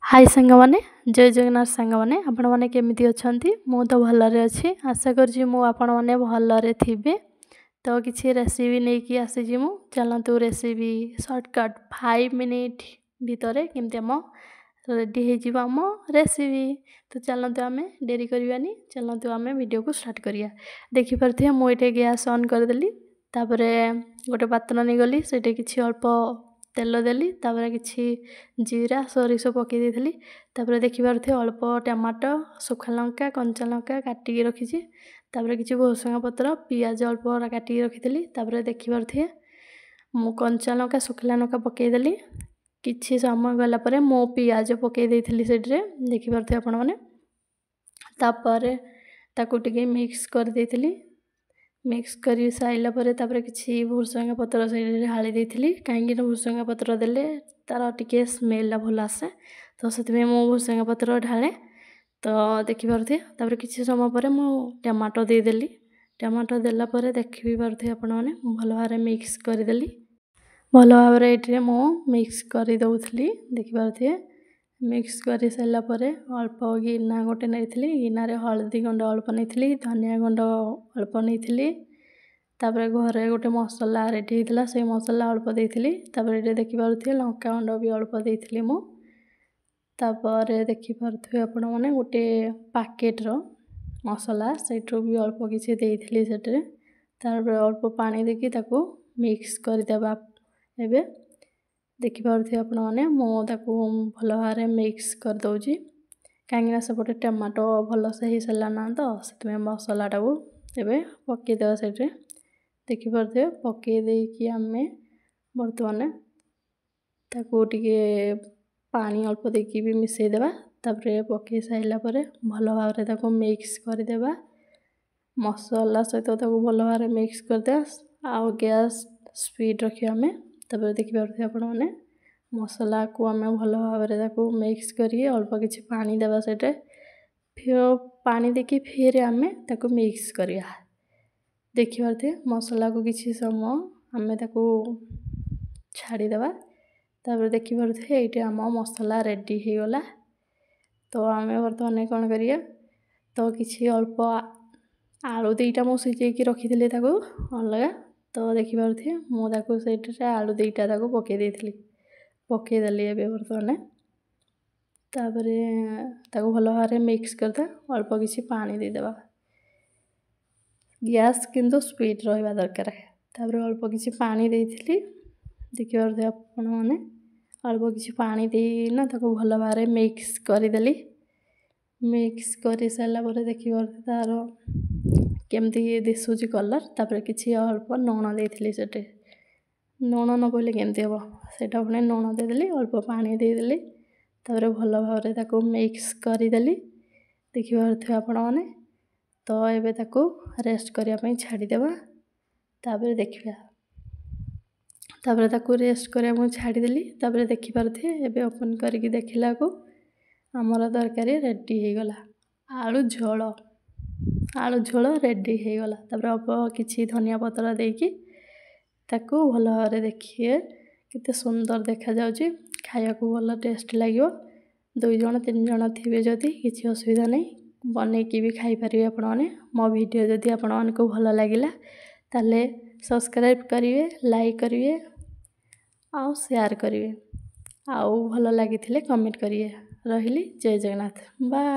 हाय सांग माने जय जगन्नाथ सांग माने आपण माने केमिति अछंती मु तो भलरे अछि आशा करछि मु आपण माने भलरे थिबे। तो किछि रेसिपी नै कि आसी जी मु चलंतु रेसिपी शॉर्टकट 5 मिनिट भितरे केमते हम रेडी हे जीवा हम रेसिपी। तो चलंतु आमे देरी करबानी चलंतु आमे वीडियो को स्टार्ट करिया। देखि परथे मु एटे गैस ऑन कर देली तापरे गोटे पात्र नै गली सेटे किछि अल्प तेल देली तापरे किछि जीरा सोरिष पकई देली तापरे देखि परथे अल्प टमाटो सुखा लंका कंचा लंका काटिकी रखिछि तापरे किछि भुसंगा पत्र पियाज अल्प काटिकी रखिथिली तापरे देखि परथे मु कंचा लंका सुखला लंका पकई देली किछि समय गला परे मो पियाज पकई देथिली सेटरे देखि परथे आपण माने तापरे ताकू टिके मिक्स कर देथिली मिक्स करी साइला परे तापरे किछि भुसंगा पत्र सेटरे हाली देथिली काहेकि भुसंगा पत्र देले तार टिके स्मेल ला भल आसे तो सेतमे मो भुसंगा पत्र ढाले तो देखि परथे तापरे किछि समय परे मो टमाटो दे देली टमाटो देला परे देखि परथे आपण माने भल भारे मिक्स कर देली भल भारे एटरे मो मिक्स करी दउथली देखि परथे मिक्स करी सैला परे अल्प गिना गोटे नैथिली गिनारे हळदी गुंड अल्प नैथिली धनिया गुंड अल्प नैथिली तापरे घरे गोटे मसला रेडी हेतला से मसला अल्प देथिली तापरे एटे देखि परथे लंका गुंड भी अल्प देथिली मो तापरे देखि परथे आपण माने गोटे पैकेट रो मसला सेट्रो भी अल्प किछि देथिली सेटरे तापरे अल्प पानी देकी ताको मिक्स कर देबा एबे देखि परथे आपण माने मो ताको भल भारे मिक्स कर दउजी कांगिना सपोटे टमाटो भल से ही सला ना तो सेतमे मसला टाको एबे पक्के देबा सेटरे देखि परथे पक्के देकी आमे वर्तमान ताको टिके पानी अल्प देकी भी मिसै देबा तापरे पक्के साइला परे भल भारे ताको मिक्स कर देबा मसला सहित ताको भल भारे मिक्स कर देबा आ गैस स्पीड रखिया आमे तापरे देखि परथे आपण माने मसला को आमे भल भारे ताको मिक्स करी अल्प किछि पानी देबा सेटे फिर पानी देकी फिर आमे ताको मिक्स करिया देखि परथे मसला को किछि समय आमे ताको छाड़ी देबा तापरे देखि परथे एटे हम मसला रेडी हे गला तो आमे वर्तमान कोन करिया तो किछि अल्प आलू दुईटा मो सिझे की रखिथिले ताको अलगा तो देखि परथे मो ताको सेटे आलू दुईटा ताको पके देथिली पके देली एबे वर्तमान तापरे ताको भल भारे मिक्स करता अल्प किछि पानी दे देबा गैस किंतु स्पीड रहबा दरकार तापरे अल्प किछि पानी देथिली देखि परथे आपण माने अल्प किछि पानी देना ताको भल भारे मिक्स करि देली मिक्स करि सैला परे देखि परथे तारो केमती दिसुची कलर तापरे किछि अल्प नोन देथिली सेटे नोन न पहिले केमती हो सेटा पुणे नोन दे देली अल्प पानी दे देली तापरे भल भारे ताको मिक्स करि देली देखि परथे आपण माने तो एबे ताको रेस्ट करिया पई छाडी देबा तापरे देखिबा तापरे ताको रेस्ट करिया पई छाडी देली तापरे देखि परथे एबे ओपन करिकि देखिला को हमर तरकारी रेडी हे गला आलू झोल रेडी हे गला तापरे अल्प किछि धनिया पत्र देकी ताको भल भारे देखिए केते सुंदर देखा जाउची खाया को भल टेस्ट लागियो 2 जण 3 जण थिबे जदी किछि असुविधा नै बनै की भी खाई परिबे आपण माने मो वीडियो जदी आपण मान को भल लागिला ताले सब्सक्राइब करिवे लाइक करिवे आ शेयर करिवे आ भल लागिथिले कमेंट करिवे रहिली जय जगन्नाथ बाय।